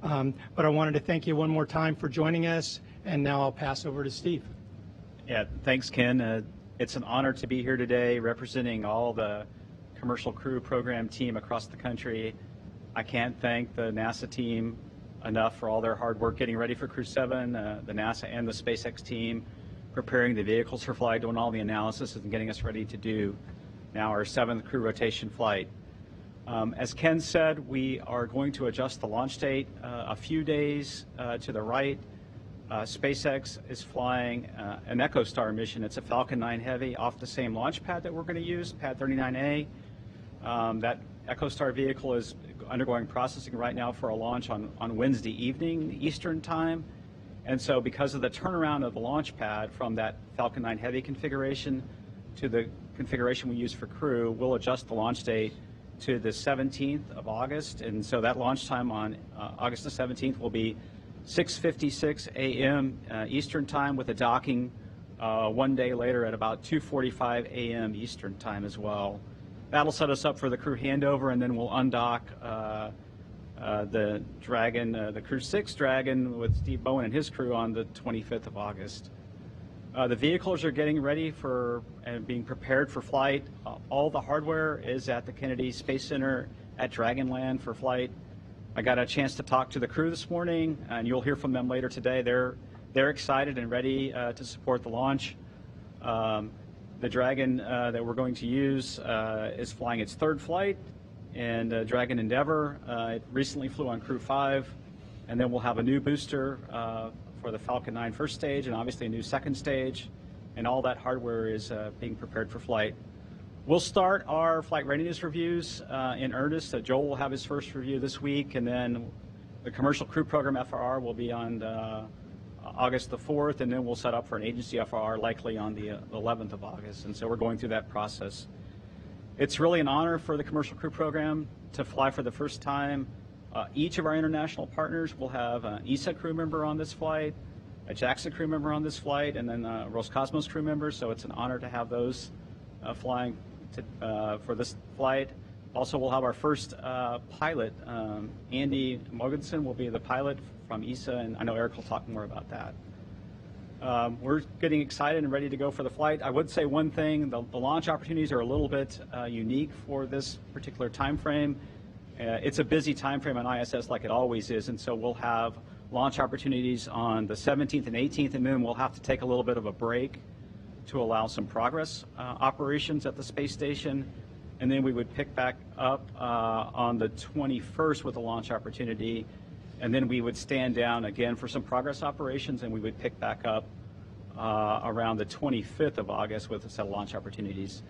But I wanted to thank you one more time for joining us, and now I'll pass over to Steve. Yeah, thanks, Ken. It's an honor to be here today representing all the Commercial Crew Program team across the country. I can't thank the NASA team enough for all their hard work getting ready for Crew-7, the NASA and the SpaceX team preparing the vehicles for flight, doing all the analysis and getting us ready to do now our 7th crew rotation flight. As Ken said, we are going to adjust the launch date a few days to the right. SpaceX is flying an EchoStar mission. It's a Falcon 9 Heavy off the same launch pad that we're going to use, pad 39A. That EchoStar vehicle is undergoing processing right now for a launch on Wednesday evening Eastern time. And so because of the turnaround of the launch pad from that Falcon 9 Heavy configuration to the configuration we use for Crew, we'll adjust the launch date to the 17th of August. And so that launch time on August the 17th will be 6:56 a.m. Eastern time, with a docking one day later at about 2:45 a.m. Eastern time as well. That'll set us up for the crew handover, and then we'll undock the Dragon, the Crew-6 Dragon with Steve Bowen and his crew on the 25th of August. The vehicles are getting ready for and being prepared for flight. All the hardware is at the Kennedy Space Center at Dragonland for flight. I got a chance to talk to the crew this morning, and you'll hear from them later today. They're excited and ready to support the launch. The Dragon that we're going to use is flying its 3rd flight, and Dragon Endeavour, it recently flew on Crew-5, and then we'll have a new booster for the Falcon 9 first stage, and obviously a new second stage, and all that hardware is being prepared for flight. We'll start our flight readiness reviews in earnest. Joel will have his first review this week, and then the Commercial Crew Program FRR will be on August the 4th, and then we'll set up for an agency FRR likely on the 11th of August. And so we're going through that process. It's really an honor for the Commercial Crew Program to fly for the first time. Each of our international partners will have an ESA crew member on this flight, a JAXA crew member on this flight, and then a Roscosmos crew member. So it's an honor to have those flying for this flight. Also, we'll have our first pilot. Andy Mogensen will be the pilot from ESA, and I know Eric will talk more about that. We're getting excited and ready to go for the flight. I would say one thing, the launch opportunities are a little bit unique for this particular time frame. It's a busy time frame on ISS like it always is, and so we'll have launch opportunities on the 17th and 18th, and then we'll have to take a little bit of a break to allow some progress operations at the space station, and then we would pick back up on the 21st with a launch opportunity, and then we would stand down again for some progress operations, and we would pick back up around the 25th of August with a set of launch opportunities.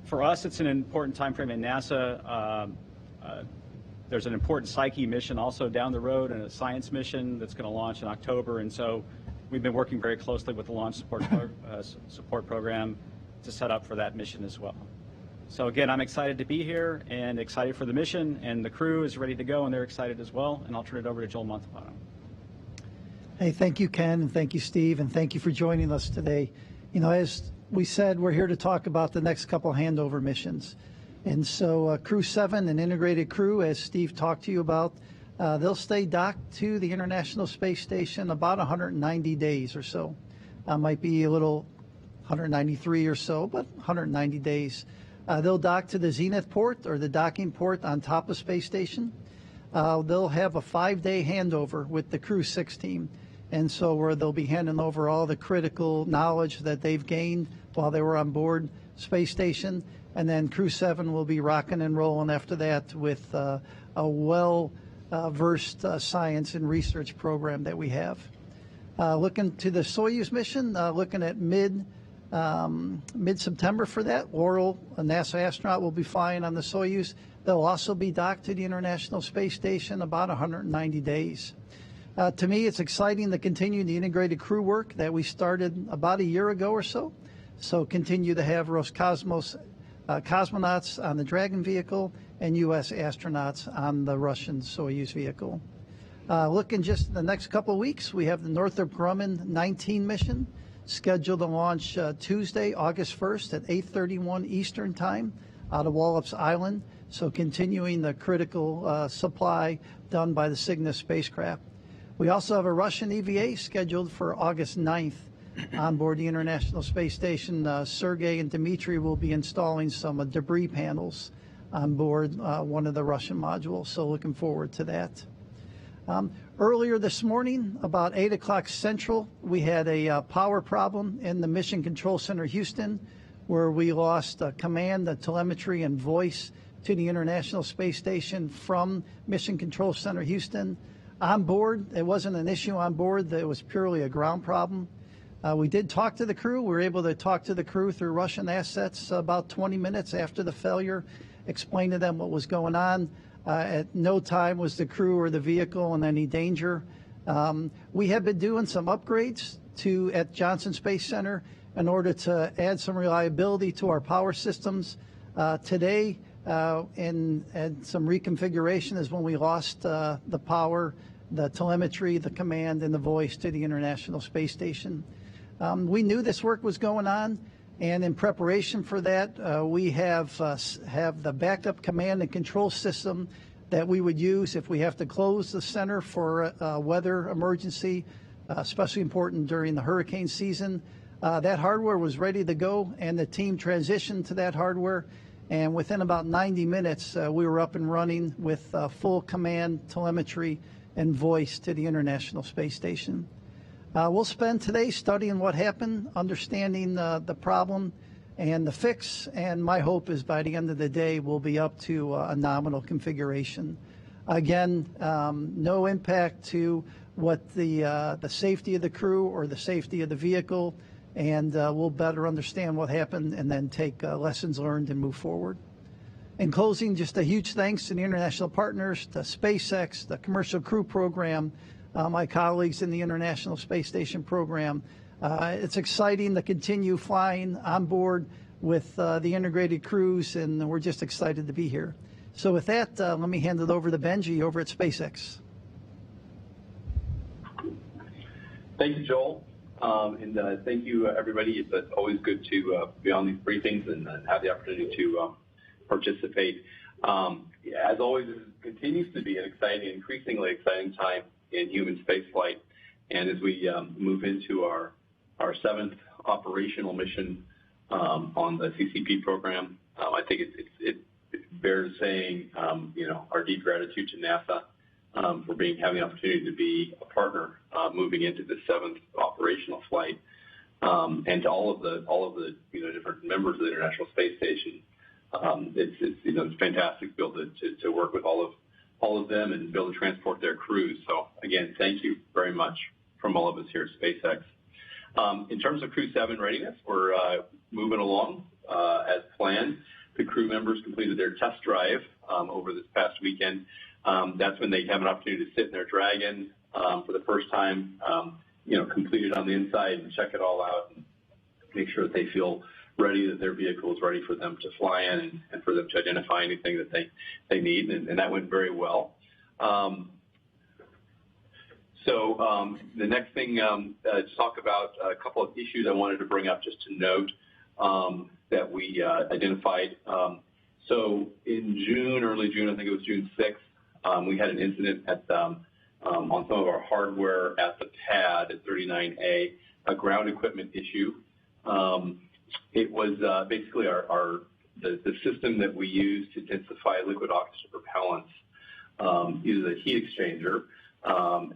For us, it's an important time frame in NASA. There's an important Psyche mission also down the road, and a science mission that's going to launch in October, and so we've been working very closely with the launch support program to set up for that mission as well. So again, I'm excited to be here and excited for the mission, and the crew is ready to go, and they're excited as well. And I'll turn it over to Joel Montalbano. Hey, thank you, Ken, and thank you, Steve, and thank you for joining us today. You know, as we said, we're here to talk about the next couple handover missions. And so Crew-7, an integrated crew, as Steve talked to you about, they'll stay docked to the International Space Station about 190 days or so. Might be a little 193 or so, but 190 days. They'll dock to the Zenith port, or the docking port on top of Space Station. They'll have a 5-day handover with the Crew-6 team. And so where they'll be handing over all the critical knowledge that they've gained while they were on board Space Station. And then Crew-7 will be rocking and rolling after that with a well-versed science and research program that we have. Looking to the Soyuz mission, looking at mid-September for that. Laurel, a NASA astronaut, will be flying on the Soyuz. They'll also be docked to the International Space Station about 190 days. To me, it's exciting to continue the integrated crew work that we started about a year ago or so. So continue to have Roscosmos cosmonauts on the Dragon vehicle and U.S. astronauts on the Russian Soyuz vehicle. Looking just the next couple of weeks, we have the Northrop Grumman 19 mission scheduled to launch Tuesday, August 1st at 8:31 Eastern Time out of Wallops Island. so continuing the critical supply done by the Cygnus spacecraft. We also have a Russian EVA scheduled for August 9th on board the International Space Station. Sergei and Dmitry will be installing some debris panels on board one of the Russian modules, so looking forward to that. Earlier this morning, about 8 o'clock Central, we had a power problem in the Mission Control Center Houston, where we lost command, the telemetry, and voice to the International Space Station from Mission Control Center Houston. On board, it wasn't an issue on board, it was purely a ground problem. We did talk to the crew. We were able to talk to the crew through Russian assets about 20 minutes after the failure, explain to them what was going on. At no time was the crew or the vehicle in any danger. We have been doing some upgrades at Johnson Space Center in order to add some reliability to our power systems. Today, and some reconfiguration is when we lost the power, the telemetry, the command, and the voice to the International Space Station. We knew this work was going on, and in preparation for that, we have the backup command and control system that we would use if we have to close the center for a weather emergency, especially important during the hurricane season. That hardware was ready to go, and the team transitioned to that hardware. And within about 90 minutes, we were up and running with full command, telemetry, and voice to the International Space Station. We'll spend today studying what happened, understanding the problem and the fix, and my hope is by the end of the day, we'll be up to a nominal configuration. Again, no impact to what the safety of the crew or the safety of the vehicle, and we'll better understand what happened and then take lessons learned and move forward. In closing, just a huge thanks to the international partners, to SpaceX, the Commercial Crew Program, my colleagues in the International Space Station program. It's exciting to continue flying on board with the integrated crews, and we're just excited to be here. So with that, let me hand it over to Benji over at SpaceX. Thank you, Joel. And thank you, everybody. It's always good to be on these briefings and have the opportunity to participate. As always, it continues to be an exciting, increasingly exciting time in human spaceflight. And as we move into our seventh operational mission on the CCP program, I think it bears saying, our deep gratitude to NASA for having the opportunity to be a partner moving into the seventh operational flight, and to all of the different members of the International Space Station. It's fantastic to be able to work with all of them and be able to transport their crews. So again, thank you very much from all of us here at SpaceX. In terms of Crew-7 readiness, we're moving along as planned. The crew members completed their test drive over this past weekend. That's when they have an opportunity to sit in their Dragon for the first time, complete it on the inside and check it all out and make sure that they feel ready, that their vehicle is ready for them to fly in and for them to identify anything that they need. And that went very well. So the next thing to talk about, a couple of issues I wanted to bring up just to note that we identified. So in June, early June, I think it was June 6th, we had an incident on some of our hardware at the pad at 39A, a ground equipment issue. It was basically the system that we use to densify liquid oxygen propellants uses a heat exchanger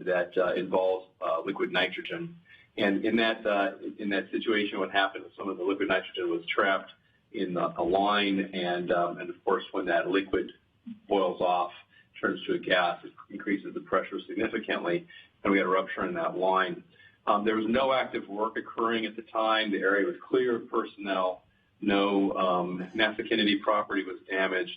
that involves liquid nitrogen. And in that situation, what happened was some of the liquid nitrogen was trapped in a line, and of course, when that liquid boils off, turns to a gas, it increases the pressure significantly, and we had a rupture in that line. There was no active work occurring at the time. The area was clear of personnel. No NASA Kennedy property was damaged,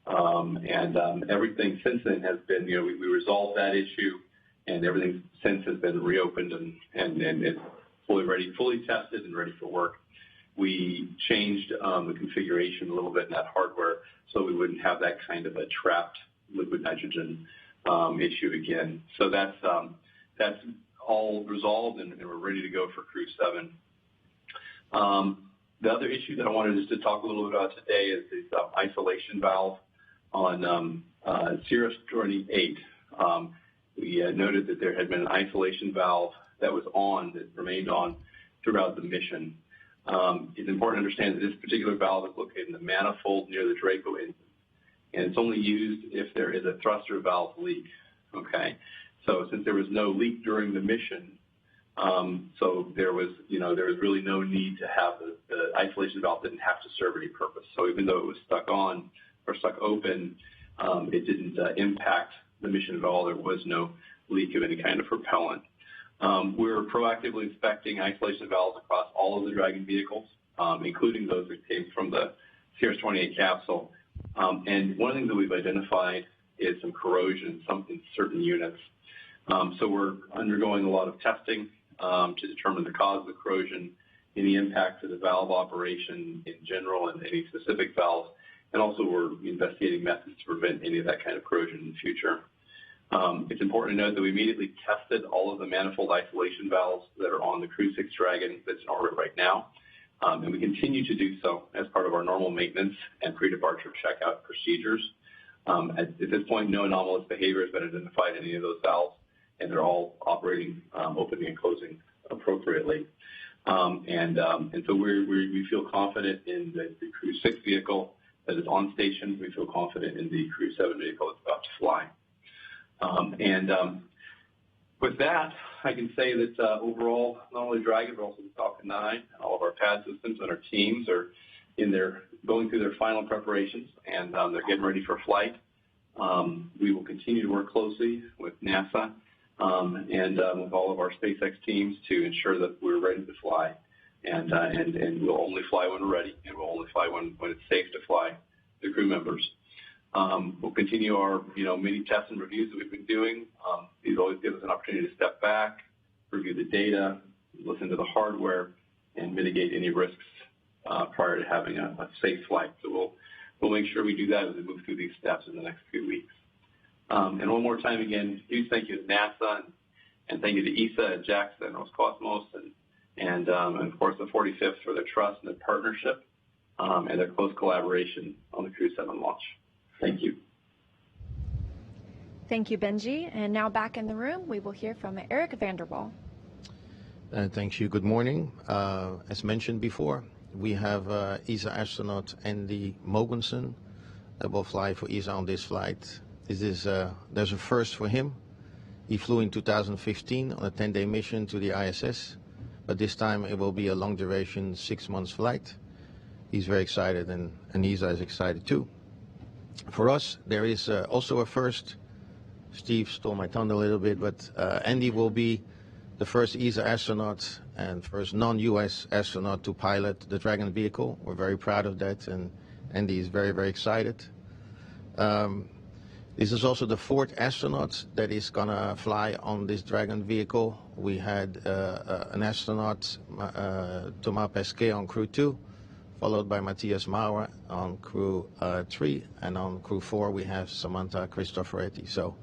and everything since then has been, we resolved that issue, and everything since has been reopened and it's fully tested and ready for work. We changed the configuration a little bit in that hardware so we wouldn't have that kind of a trapped liquid nitrogen issue again. So that's all resolved, and we're ready to go for Crew-7. The other issue that I wanted just to talk a little bit about today is this isolation valve. on Sirius 28, we noted that there had been an isolation valve that was on, that remained on throughout the mission. It's important to understand that this particular valve is located in the manifold near the Draco engine, and it's only used if there is a thruster valve leak. Okay, so since there was no leak during the mission, so there was really no need to have the isolation valve didn't have to serve any purpose. So even though it was stuck on or stuck open, it didn't impact the mission at all. There was no leak of any kind of propellant. We're proactively inspecting isolation valves across all of the Dragon vehicles, including those that came from the Sirius 28 capsule. And one of the things that we've identified is some corrosion in certain units. So we're undergoing a lot of testing to determine the cause of the corrosion, any impact to the valve operation in general and any specific valves. And also we're investigating methods to prevent any of that kind of corrosion in the future. It's important to note that we immediately tested all of the manifold isolation valves that are on the Crew-6 Dragon that's in orbit right now. And we continue to do so as part of our normal maintenance and pre-departure checkout procedures. At this point, no anomalous behavior has been identified in any of those valves, and they're all operating opening and closing appropriately. And so we feel confident in the Crew-6 vehicle that is on station. We feel confident in the Crew-7 vehicle that's about to fly. With that, I can say that overall, not only Dragon, but also the Falcon 9 and all of our pad systems and our teams are going through their final preparations, and they're getting ready for flight. We will continue to work closely with NASA and with all of our SpaceX teams to ensure that we're ready to fly. And we'll only fly when we're ready, and we'll only fly when it's safe to fly the crew members. We'll continue our many tests and reviews that we've been doing. These always give us an opportunity to step back, review the data, listen to the hardware, and mitigate any risks prior to having a safe flight. So we'll make sure we do that as we move through these steps in the next few weeks. And one more time again, huge thank you to NASA, and thank you to ESA and JAXA and Roscosmos, and of course the 45th for their trust and their partnership and their close collaboration on the Crew-7 launch. Thank you. Thank you, Benji. And now back in the room, we will hear from Eric Vanderwall. Thank you. Good morning. As mentioned before, we have ESA astronaut Andy Mogensen that will fly for ESA on this flight. There's a first for him. He flew in 2015 on a 10-day mission to the ISS, but this time it will be a long-duration 6-month flight. He's very excited, and ESA is excited too. For us, there is also a first. Steve stole my thunder a little bit, but Andy will be the first ESA astronaut and first non-US astronaut to pilot the Dragon vehicle. We're very proud of that, and Andy is very, very excited. This is also the 4th astronaut that is going to fly on this Dragon vehicle. We had an astronaut, Thomas Pesquet, on Crew 2, followed by Matthias Maurer on Crew 3, and on Crew 4 we have Samantha Cristoforetti. So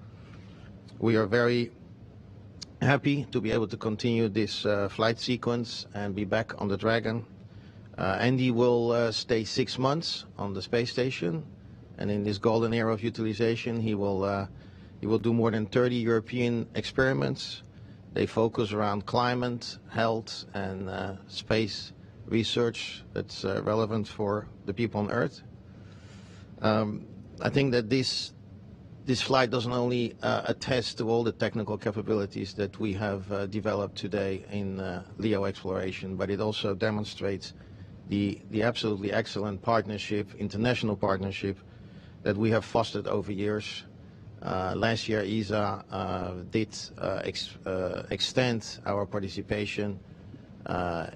we are very happy to be able to continue this flight sequence and be back on the Dragon. Andy will stay 6 months on the space station, and in this golden era of utilization he will do more than 30 European experiments. They focus around climate, health, and space research that's relevant for the people on Earth. I think that this flight doesn't only attest to all the technical capabilities that we have developed today in LEO exploration, but it also demonstrates the absolutely excellent partnership, international partnership, that we have fostered over years. Last year, ESA did extend our participation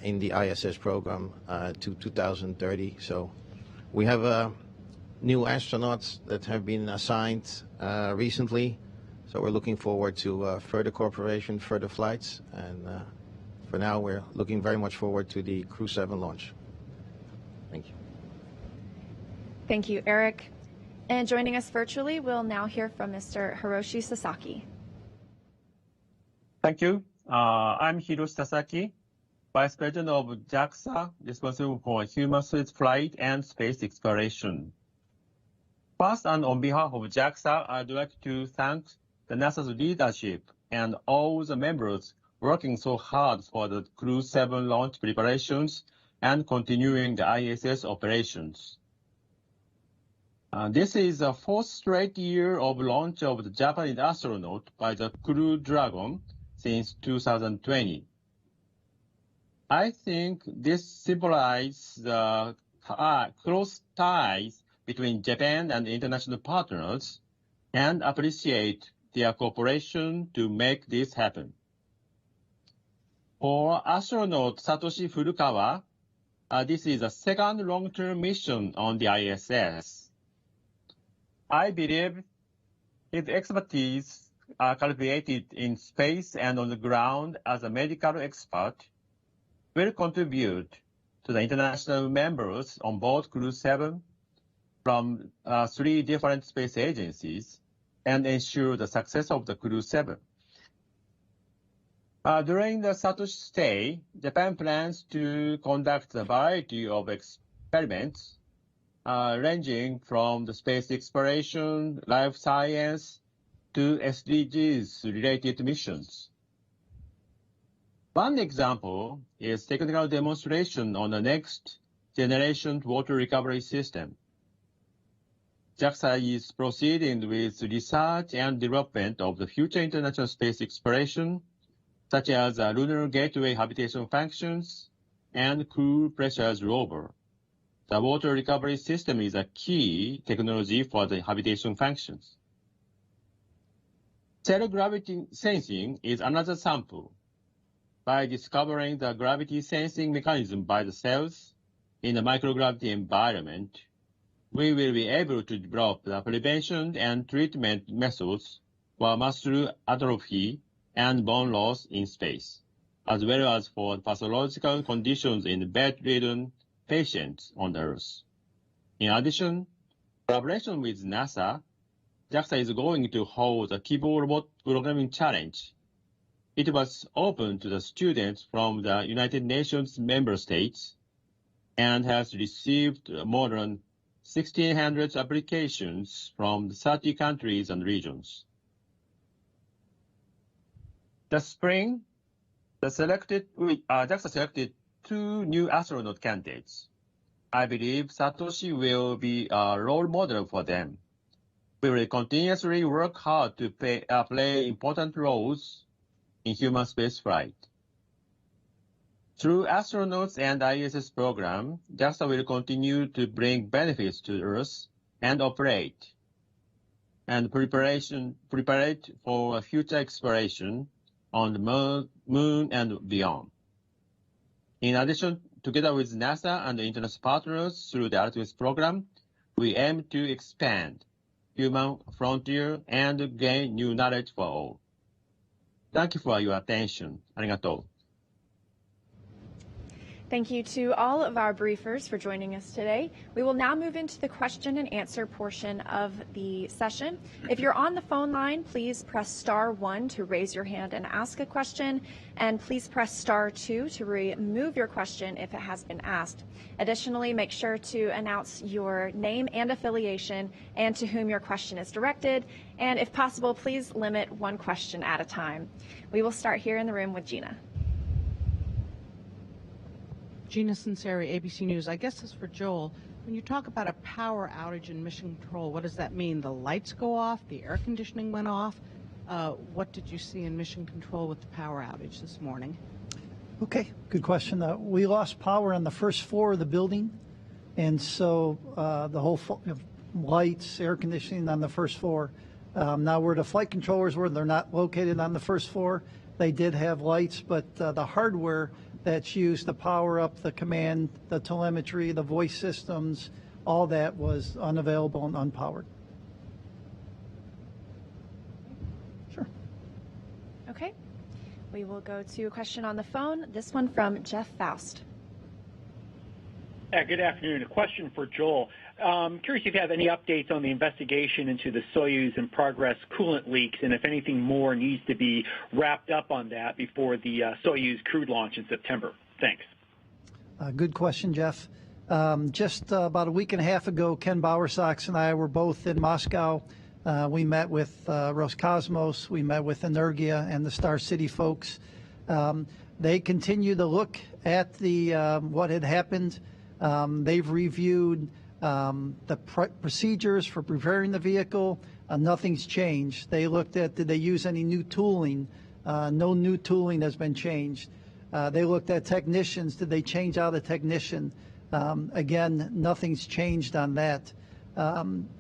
in the ISS program to 2030. So we have new astronauts that have been assigned recently. So we're looking forward to further cooperation, further flights, and for now we're looking very much forward to the Crew-7 launch. Thank you. Thank you, Eric. And joining us virtually, we'll now hear from Mr. Hiroshi Sasaki. Thank you. I'm Hiroshi Sasaki, Vice President of JAXA, responsible for human spaceflight and space exploration. First, and on behalf of JAXA, I'd like to thank the NASA's leadership and all the members working so hard for the Crew-7 launch preparations and continuing the ISS operations. This is the fourth straight year of launch of the Japanese astronaut by the Crew-Dragon since 2020. I think this symbolizes the close ties between Japan and international partners and appreciate their cooperation to make this happen. For astronaut Satoshi Furukawa, this is the second long-term mission on the ISS. I believe his expertise cultivated in space and on the ground as a medical expert will contribute to the international members on board Crew-7 from 3 different space agencies and ensure the success of the Crew-7. During the Satoshi stay, Japan plans to conduct a variety of experiments ranging from the space exploration, life science, to SDGs-related missions. One example is technical demonstration on the next generation water recovery system. JAXA is proceeding with research and development of the future international space exploration, such as lunar gateway habitation functions and Crew Pressures rover. The water recovery system is a key technology for the habitation functions. Cell gravity sensing is another sample. By discovering the gravity sensing mechanism by the cells in the microgravity environment, we will be able to develop the prevention and treatment methods for muscle atrophy and bone loss in space, as well as for pathological conditions in bedridden patients on Earth. In addition, collaboration with NASA, JAXA is going to hold a keyboard robot programming challenge. It was open to the students from the United Nations member states and has received more than 1,600 applications from 30 countries and regions. The spring, JAXA selected 2 new astronaut candidates. I believe Satoshi will be a role model for them. We will continuously work hard to play important roles in human spaceflight. Through astronauts and ISS program, JAXA will continue to bring benefits to Earth and operate and prepare for future exploration on the moon and beyond. In addition, together with NASA and the international partners through the Artemis program, we aim to expand human frontier and gain new knowledge for all. Thank you for your attention. ありがとう。Thank you to all of our briefers for joining us today. We will now move into the question and answer portion of the session. If you're on the phone line, please press *1 to raise your hand and ask a question, and please press *2 to remove your question if it has been asked. Additionally, make sure to announce your name and affiliation and to whom your question is directed, and if possible, please limit 1 question at a time. We will start here in the room with Gina. Gina Sinceri, ABC News. I guess this is for Joel. When you talk about a power outage in mission control, what does that mean? The lights go off? The air conditioning went off? What did you see in mission control with the power outage this morning? Okay, good question. We lost power on the first floor of the building, and so the whole lights, air conditioning on the first floor. Now where the flight controllers were, they're not located on the first floor. They did have lights, but the hardware that's used to power up the command, the telemetry, the voice systems, all that was unavailable and unpowered. Sure. Okay. We will go to a question on the phone. This one from Jeff Faust. Yeah, good afternoon. A question for Joel. Curious if you have any updates on the investigation into the Soyuz and Progress coolant leaks, and if anything more needs to be wrapped up on that before the Soyuz crewed launch in September. Thanks. Good question, Jeff. Just about a week and a half ago, Ken Bowersox and I were both in Moscow. We met with Roscosmos, we met with Energia and the Star City folks. They continue to look at the what had happened. They've reviewed the procedures for preparing the vehicle. Nothing's changed. They looked at, did they use any new tooling? No new tooling has been changed. They looked at technicians. Did they change out a technician? Again, nothing's changed on that.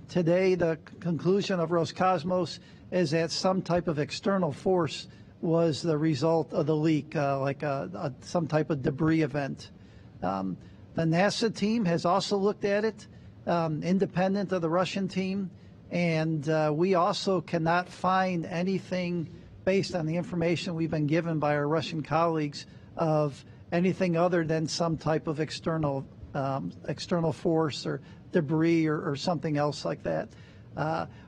Today, the conclusion of Roscosmos is that some type of external force was the result of the leak, like some type of debris event. The NASA team has also looked at it, independent of the Russian team, and we also cannot find anything based on the information we've been given by our Russian colleagues of anything other than some type of external force or debris or something else like that.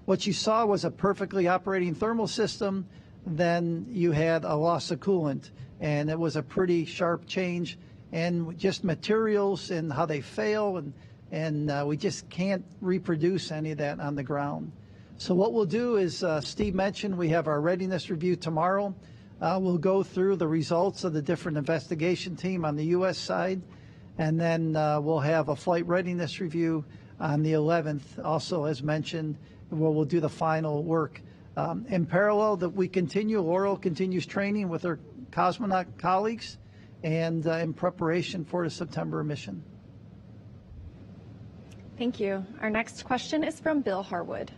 What you saw was a perfectly operating thermal system. Then you had a loss of coolant, and it was a pretty sharp change, and just materials and how they fail, and we just can't reproduce any of that on the ground. So what we'll do is, Steve mentioned, we have our readiness review tomorrow. We'll go through the results of the different investigation team on the U.S. side, and then we'll have a flight readiness review on the 11th, also as mentioned, where we'll do the final work. In parallel, that we continue, Laurel continues training with her cosmonaut colleagues and in preparation for the September mission. Thank you. Our next question is from Bill Harwood.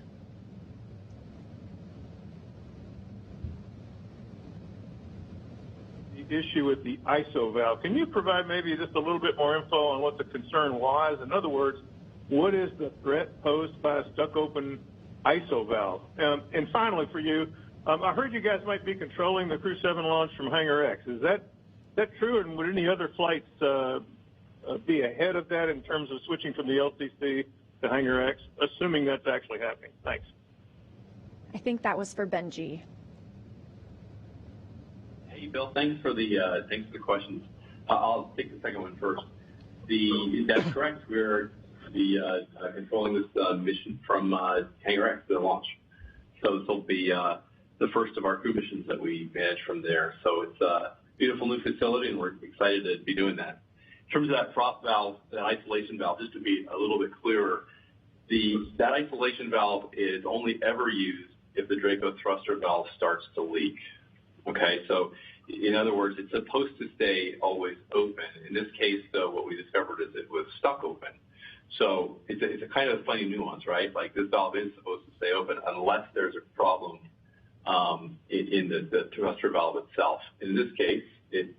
The issue with the ISO valve. Can you provide maybe just a little bit more info on what the concern was? In other words, what is the threat posed by a stuck-open ISO valve? And finally, for you, I heard you guys might be controlling the Crew-7 launch from Hangar X. Is that true? And would any other flights be ahead of that in terms of switching from the LCC to Hangar X, assuming that's actually happening? Thanks. I think that was for Benji. Hey, Bill, thanks for the questions. I'll take the second one first. That's correct. We're controlling this mission from Hangar X, the launch. So this will be the first of our crew missions that we manage from there. So it's a beautiful new facility, and we're excited to be doing that. In terms of that frost valve, that isolation valve, just to be a little bit clearer, that isolation valve is only ever used if the Draco thruster valve starts to leak. Okay, so in other words, it's supposed to stay always open. In this case, though, what we discovered is it was stuck open. So it's a kind of funny nuance, right? Like this valve is supposed to stay open unless there's a problem in the thruster valve itself. In this case,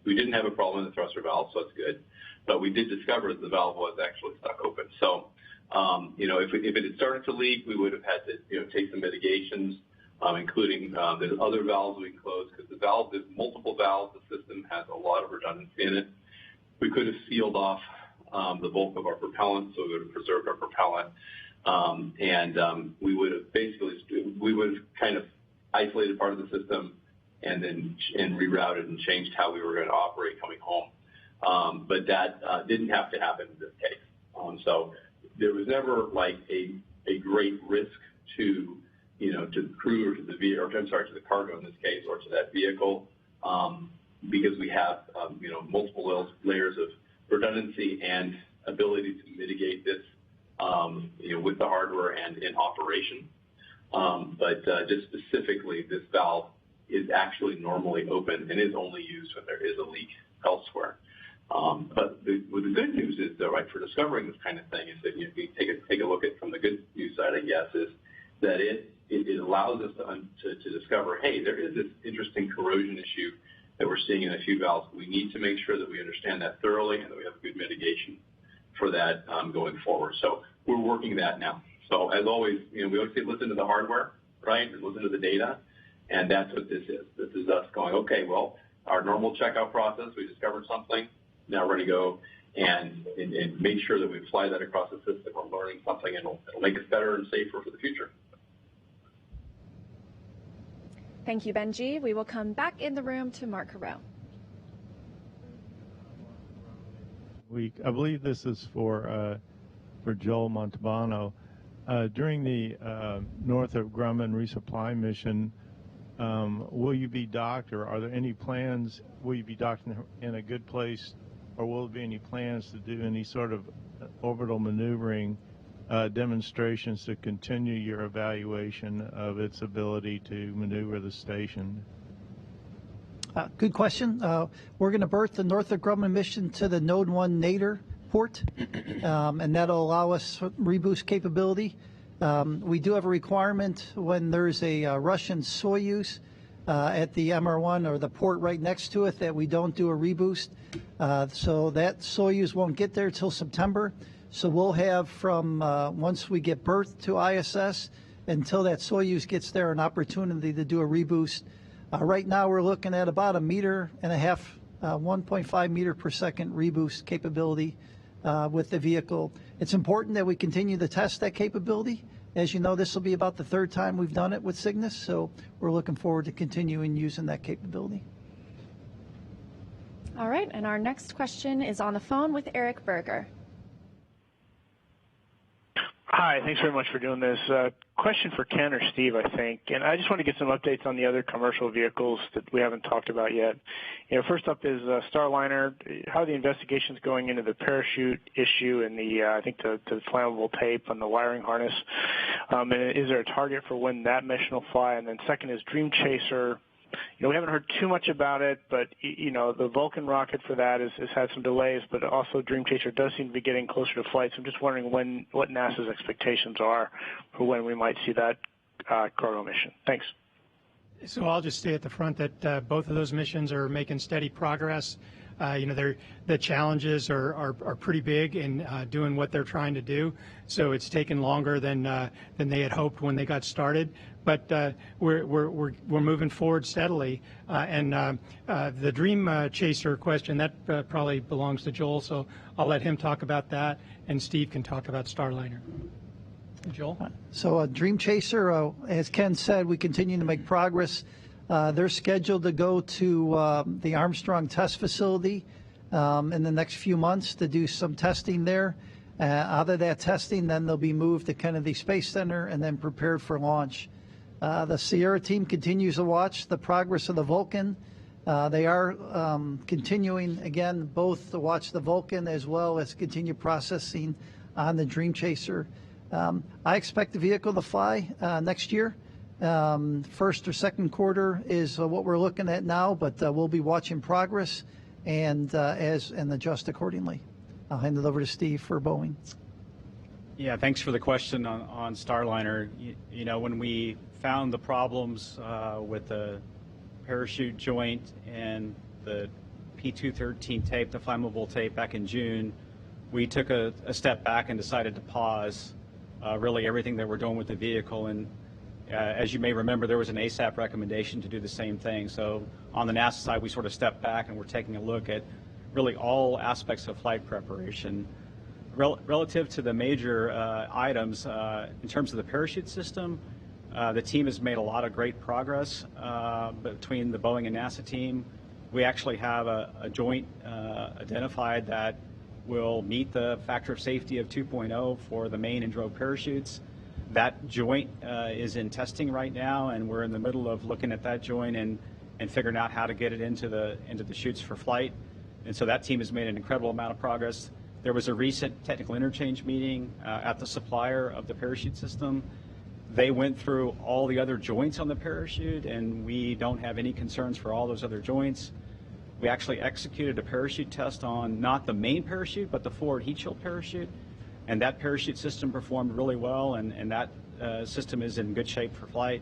we didn't have a problem in the thruster valve, so it's good. But we did discover that the valve was actually stuck open. So, if it had started to leak, we would have had to, take some mitigations, including the other valves we closed, because there's multiple valves. The system has a lot of redundancy in it. We could have sealed off the bulk of our propellant, so we would have preserved our propellant. We would have kind of isolated part of the system and rerouted and changed how we were going to operate coming home. But that didn't have to happen in this case. So there was never like a great risk to the crew or to the vehicle, to the cargo in this case, or to that vehicle, because we have multiple layers of redundancy and ability to mitigate this, with the hardware and in operation. But just specifically, this valve is actually normally open and is only used when there is a leak elsewhere. But the good news is, though, right, for discovering this kind of thing is that you take a look at from the good news side, I guess, is that it allows us to discover, hey, there is this interesting corrosion issue that we're seeing in a few valves. We need to make sure that we understand that thoroughly and that we have good mitigation for that going forward. So we're working that now. So as always, we always say listen to the hardware, right, and listen to the data, and that's what this is. This is us going, okay, well, our normal checkout process, we discovered something. Now we're going to go and make sure that we apply that across the system. We're learning something, and it'll make us better and safer for the future. Thank you, Benji. We will come back in the room to Mark Carreau. week. I believe this is for Joel Montalbano. During the Northrop Grumman resupply mission, will you be docked, or are there any plans? Will you be docked in a good place, or will there be any plans to do any sort of orbital maneuvering demonstrations to continue your evaluation of its ability to maneuver the station? Good question. We're going to berth the Northrop Grumman mission to the Node 1 Nadir port, and that'll allow us reboost capability. We do have a requirement when there's a Russian Soyuz at the MR1 or the port right next to it that we don't do a reboost. So that Soyuz won't get there till September. So we'll have from once we get berthed to ISS until that Soyuz gets there an opportunity to do a reboost. Right now we're looking at about 1.5 meters, 1.5 meter per second reboost capability with the vehicle. It's important that we continue to test that capability. As you know, this will be about the third time we've done it with Cygnus, so we're looking forward to continuing using that capability. All right, and our next question is on the phone with Eric Berger. Hi, thanks very much for doing this. Question for Ken or Steve, I think. And I just want to get some updates on the other commercial vehicles that we haven't talked about yet. First up is Starliner. How are the investigations going into the parachute issue and I think the flammable tape on the wiring harness? And is there a target for when that mission will fly? And then second is Dream Chaser. We haven't heard too much about it, but, the Vulcan rocket for that has had some delays, but also Dream Chaser does seem to be getting closer to flight. So I'm just wondering what NASA's expectations are for when we might see that cargo mission. Thanks. So I'll just stay at the front that both of those missions are making steady progress. The challenges are pretty big in doing what they're trying to do. So it's taken longer than they had hoped when they got started. But we're moving forward steadily. And the Dream Chaser question, that probably belongs to Joel. So I'll let him talk about that, and Steve can talk about Starliner. Joel? So Dream Chaser, as Ken said, we continue to make progress. They're scheduled to go to the Armstrong test facility in the next few months to do some testing there. Out of that testing, then they'll be moved to Kennedy Space Center and then prepared for launch. The Sierra team continues to watch the progress of the Vulcan. They are continuing, again, both to watch the Vulcan as well as continue processing on the Dream Chaser. I expect the vehicle to fly next year. First or second quarter is what we're looking at now, but we'll be watching progress and adjust accordingly. I'll hand it over to Steve for Boeing. Yeah, thanks for the question on Starliner. When we found the problems with the parachute joint and the P213 tape, the flammable tape, back in June, we took a step back and decided to pause really everything that we're doing with the vehicle. And as you may remember, there was an ASAP recommendation to do the same thing. So on the NASA side, we sort of stepped back and we're taking a look at really all aspects of flight preparation. Relative to the major items, in terms of the parachute system, the team has made a lot of great progress between the Boeing and NASA team. We actually have a joint identified that will meet the factor of safety of 2.0 for the main and drogue parachutes. That joint is in testing right now, and we're in the middle of looking at that joint and figuring out how to get it into the chutes for flight. And so that team has made an incredible amount of progress. There was a recent technical interchange meeting at the supplier of the parachute system. They went through all the other joints on the parachute, and we don't have any concerns for all those other joints. We actually executed a parachute test on not the main parachute, but the forward heat shield parachute, and that parachute system performed really well, and that system is in good shape for flight.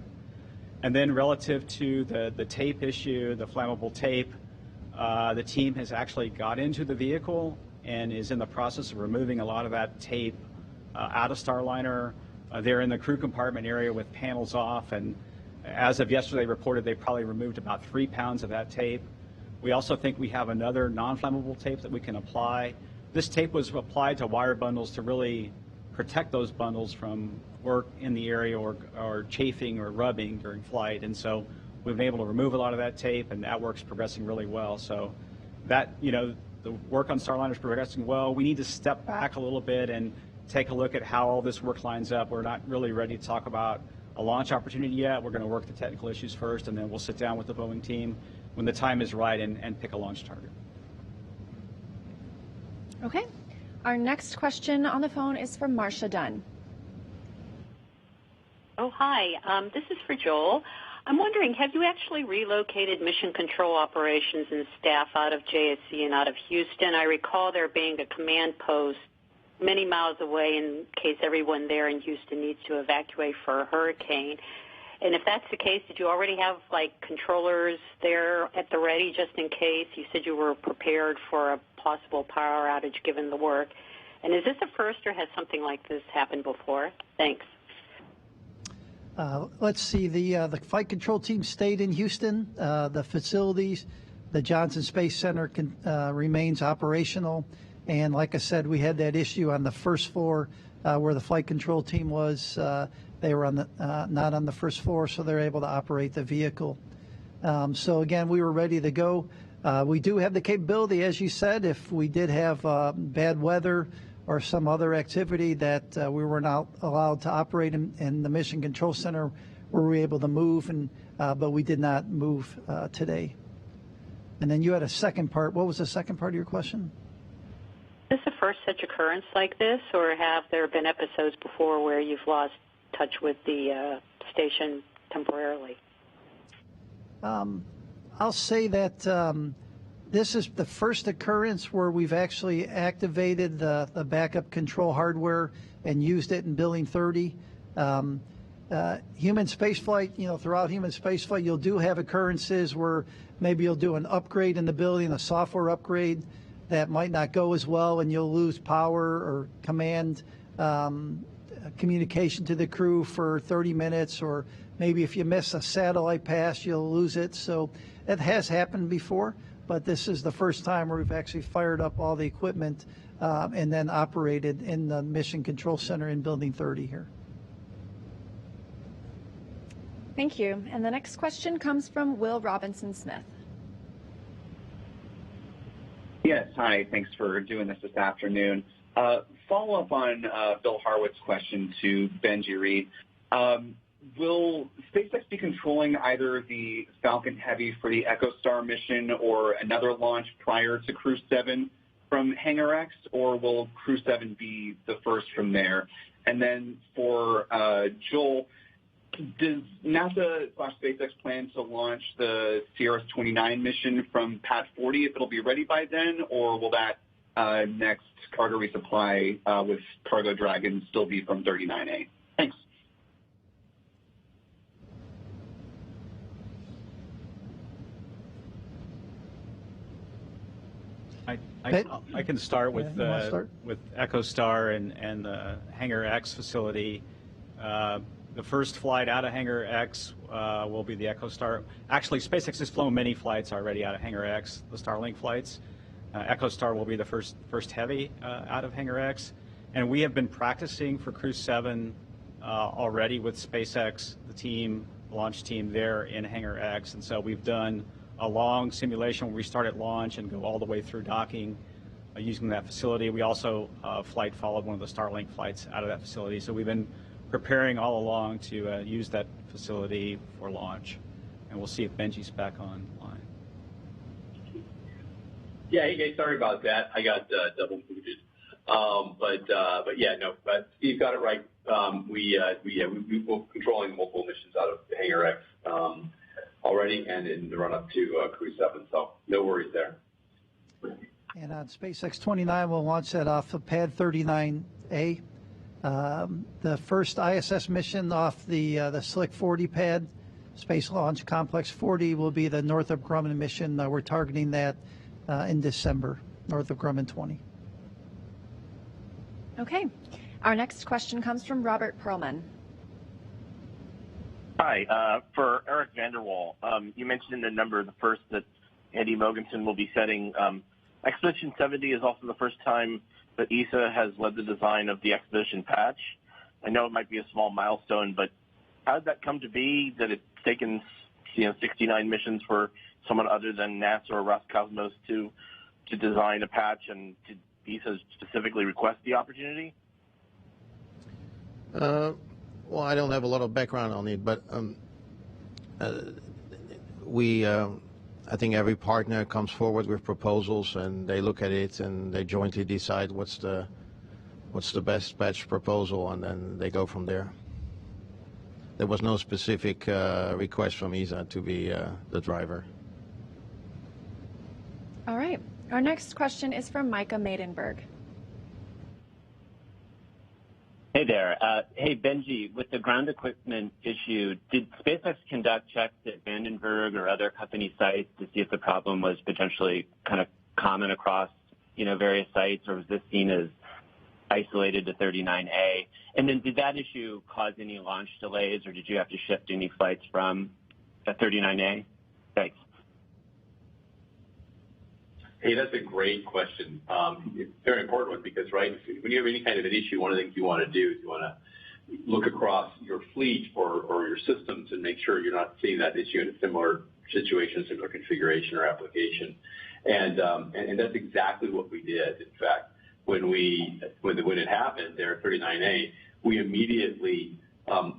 And then relative to the tape issue, the flammable tape, the team has actually got into the vehicle and is in the process of removing a lot of that tape out of Starliner. They're in the crew compartment area with panels off, and as of yesterday reported, they probably removed about 3 pounds of that tape. We also think we have another non-flammable tape that we can apply. This tape was applied to wire bundles to really protect those bundles from work in the area or chafing or rubbing during flight, and so we've been able to remove a lot of that tape, and that work's progressing really well. So that, the work on Starliner is progressing well. We need to step back a little bit and take a look at how all this work lines up. We're not really ready to talk about a launch opportunity yet. We're going to work the technical issues first, and then we'll sit down with the Boeing team when the time is right and pick a launch target. Okay. Our next question on the phone is from Marcia Dunn. Oh, hi. This is for Joel. I'm wondering, have you actually relocated mission control operations and staff out of JSC and out of Houston? I recall there being a command post many miles away in case everyone there in Houston needs to evacuate for a hurricane. And if that's the case, did you already have, like, controllers there at the ready just in case? You said you were prepared for a possible power outage given the work. And is this a first, or has something like this happened before? Thanks. Let's see. The flight control team stayed in Houston. The facilities, the Johnson Space Center remains operational. And like I said, we had that issue on the first floor where the flight control team was. They were on the not on the first floor, so they're able to operate the vehicle. So again, we were ready to go. We do have the capability, as you said, if we did have bad weather or some other activity that we were not allowed to operate in the Mission Control Center, we were able to move, but we did not move today. And then you had a second part. What was the second part of your question? Is this the first such occurrence like this, or have there been episodes before where you've lost touch with the station temporarily? I'll say that this is the first occurrence where we've actually activated the backup control hardware and used it in Building 30. Human spaceflight, throughout human spaceflight, you'll do have occurrences where maybe you'll do an upgrade in the building, a software upgrade that might not go as well, and you'll lose power or command communication to the crew for 30 minutes, or maybe if you miss a satellite pass, you'll lose it. So it has happened before, but this is the first time where we've actually fired up all the equipment and then operated in the Mission Control Center in Building 30 here. Thank you. And the next question comes from Will Robinson-Smith. Yes, hi. Thanks for doing this afternoon. Follow up on Bill Harwood's question to Benji Reed. Will SpaceX be controlling either the Falcon Heavy for the EchoStar mission or another launch prior to Crew-7 from Hangar X, or will Crew-7 be the first from there? And then for Joel, does NASA/SpaceX plan to launch the CRS-29 mission from Pad 40 if it'll be ready by then, or will that next cargo resupply with Cargo Dragon still be from 39A? Thanks. I can start with EchoStar and the Hangar X facility. The first flight out of Hangar X will be the EchoStar. Actually, SpaceX has flown many flights already out of Hangar X, the Starlink flights. EchoStar will be the first heavy out of Hangar X. And we have been practicing for Crew-7 already with SpaceX, the launch team there in Hangar X. And so we've done a long simulation where we start at launch and go all the way through docking using that facility. We also flight followed one of the Starlink flights out of that facility. So we've been preparing all along to use that facility for launch. And we'll see if Benji's back online. Yeah, hey, sorry about that. I got double booted. But yeah, no, but Steve got it right. We're controlling multiple missions out of Hangar X already and in the run-up to Crew-7, so no worries there. And on SpaceX 29, we'll launch that off of Pad 39A. The first ISS mission off the Slick 40 pad, Space Launch Complex 40, will be the Northrop Grumman mission. We're targeting that in December, Northrop Grumman 20. Okay. Our next question comes from Robert Perlman. Hi. For Eric Vanderwall, you mentioned the number of the first that Andy Mogensen will be setting. Expedition 70 is also the first time that ESA has led the design of the Expedition patch. I know it might be a small milestone, but how did that come to be that it's taken 69 missions for someone other than NASA or Roscosmos to to design a patch, and did ESA specifically request the opportunity? Well, I don't have a lot of background on it, but I think every partner comes forward with proposals, and they look at it and they jointly decide what's the best patch proposal, and then they go from there. There was no specific request from ESA to be the driver. All right. Our next question is from Micah Maidenberg. Hey there. Hey, Benji, with the ground equipment issue, did SpaceX conduct checks at Vandenberg or other company sites to see if the problem was potentially kind of common across, various sites, or was this seen as isolated to 39A? And then did that issue cause any launch delays, or did you have to shift any flights from 39A? Thanks. Hey, that's a great question. It's a very important one because, right, when you have any kind of an issue, one of the things you want to do is you want to look across your fleet or your systems and make sure you're not seeing that issue in a similar situation, similar configuration or application. And that's exactly what we did. In fact, when it happened there at 39A, we immediately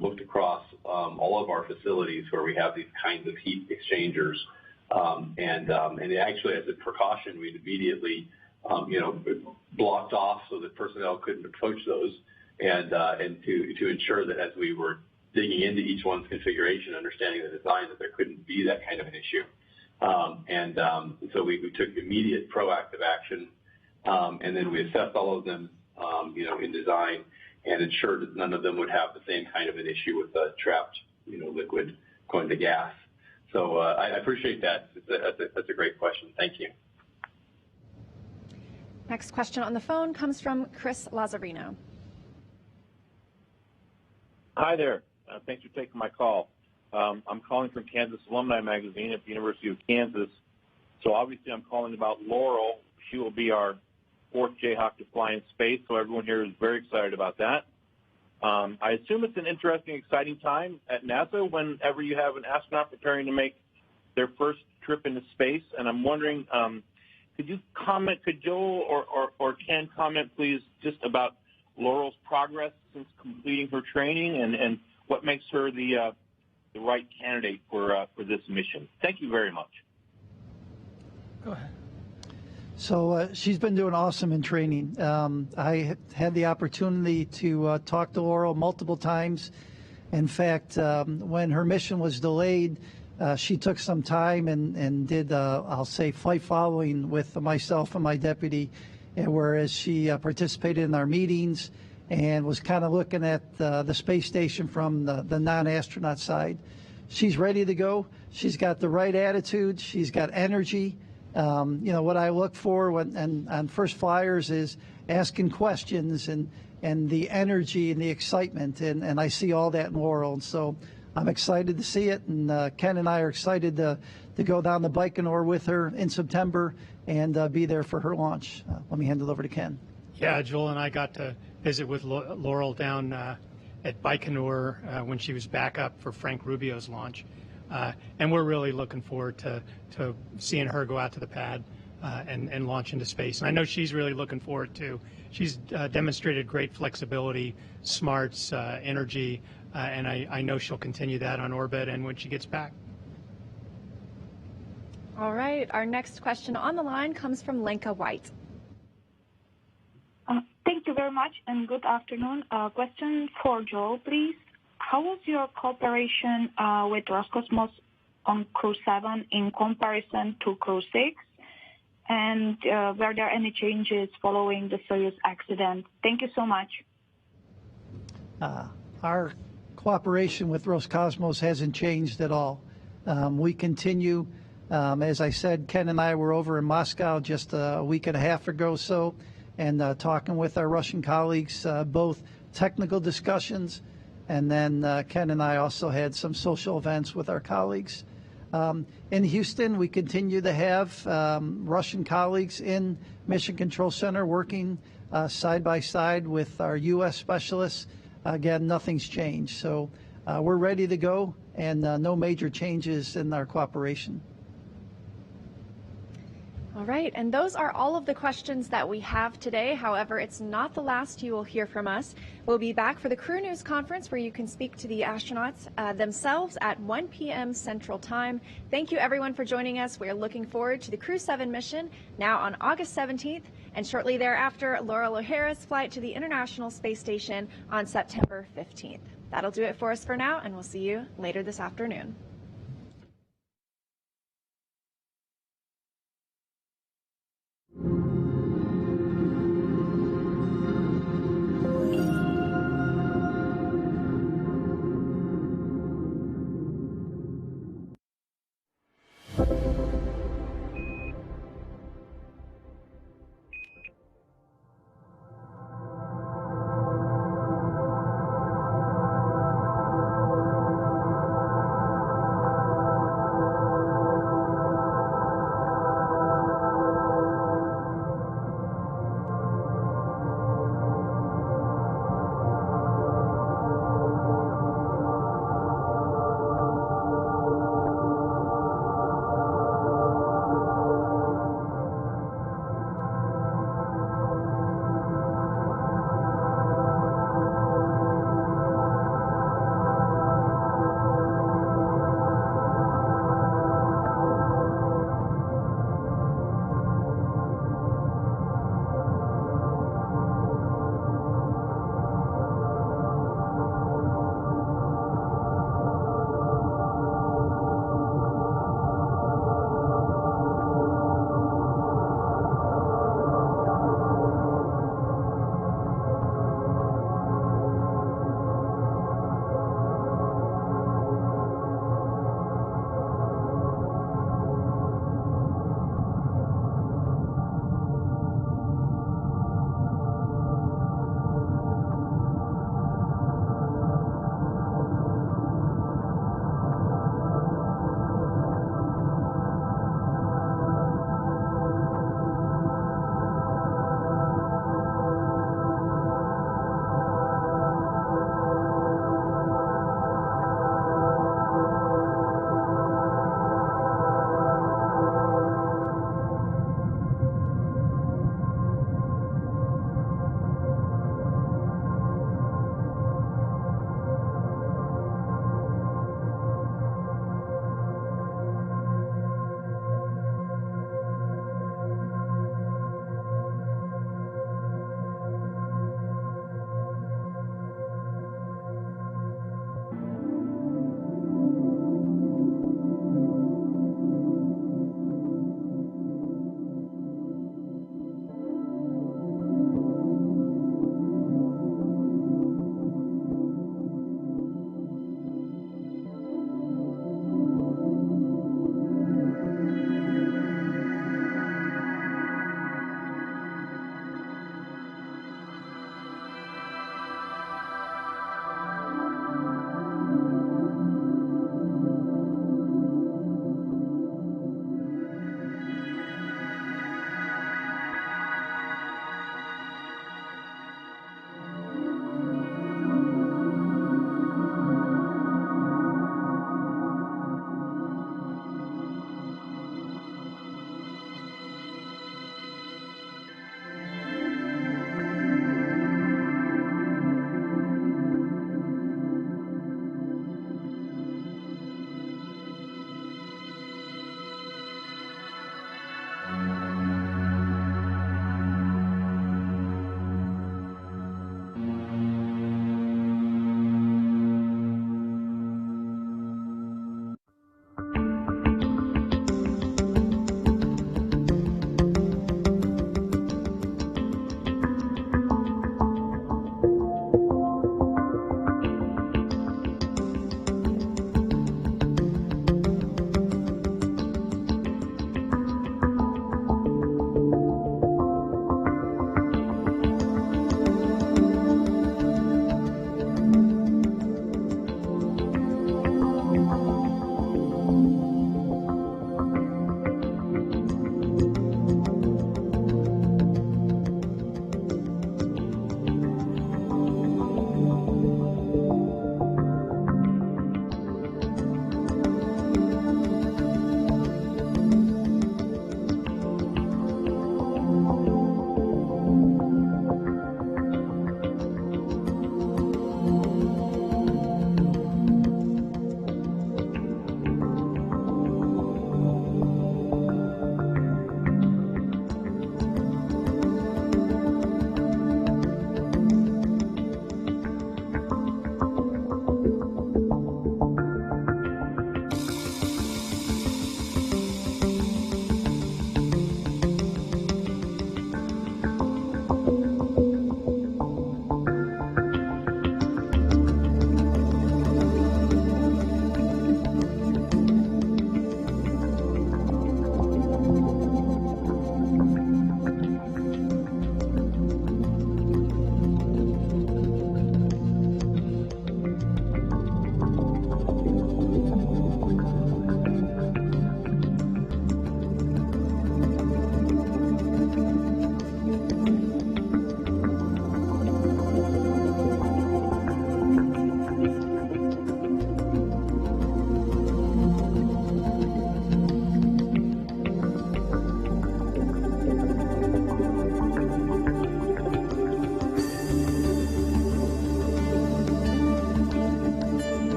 looked across all of our facilities where we have these kinds of heat exchangers. And actually, as a precaution, we'd immediately, blocked off so that personnel couldn't approach those, and to ensure that as we were digging into each one's configuration, understanding the design, that there couldn't be that kind of an issue. So we took immediate proactive action, and then we assessed all of them, in design, and ensured that none of them would have the same kind of an issue with the trapped, liquid going to gas. So I appreciate that. That's a great question. Thank you. Next question on the phone comes from Chris Lazzarino. Hi there. Thanks for taking my call. I'm calling from Kansas Alumni Magazine at the University of Kansas. So obviously I'm calling about Laurel. She will be our fourth Jayhawk to fly in space, so everyone here is very excited about that. I assume it's an interesting, exciting time at NASA whenever you have an astronaut preparing to make their first trip into space. And I'm wondering, could Joel or Ken comment, please, just about Laurel's progress since completing her training and what makes her the right candidate for this mission? Thank you very much. Go ahead. So she's been doing awesome in training. I had the opportunity to talk to Laurel multiple times. In fact, when her mission was delayed, she took some time and did, I'll say, flight following with myself and my deputy, whereas she participated in our meetings and was kind of looking at the space station from the non-astronaut side. She's ready to go. She's got the right attitude. She's got energy. What I look for on first flyers is asking questions and the energy and the excitement, and I see all that in Laurel. And so I'm excited to see it, and Ken and I are excited to go down to Baikonur with her in September and be there for her launch. Let me hand it over to Ken. Yeah, Joel and I got to visit with Laurel down at Baikonur when she was back up for Frank Rubio's launch. And we're really looking forward to seeing her go out to the pad and launch into space. And I know she's really looking forward to. She's demonstrated great flexibility, smarts, energy, and I know she'll continue that on orbit and when she gets back. All right. Our next question on the line comes from Lenka White. Thank you very much, and good afternoon. Question for Joel, please. How was your cooperation with Roscosmos on Crew-7 in comparison to Crew-6? And were there any changes following the Soyuz accident? Thank you so much. Our cooperation with Roscosmos hasn't changed at all. We continue. As I said, Ken and I were over in Moscow just a week and a half ago or so, and talking with our Russian colleagues, both technical discussions, and then Ken and I also had some social events with our colleagues. In Houston, we continue to have Russian colleagues in Mission Control Center working side by side with our U.S. specialists. Again, nothing's changed. So we're ready to go, and no major changes in our cooperation. All right, and those are all of the questions that we have today. However, it's not the last you will hear from us. We'll be back for the Crew News Conference where you can speak to the astronauts themselves at 1 p.m. Central Time. Thank you, everyone, for joining us. We are looking forward to the Crew-7 mission now on August 17th, and shortly thereafter, Laurel O'Hara's flight to the International Space Station on September 15th. That'll do it for us for now, and we'll see you later this afternoon.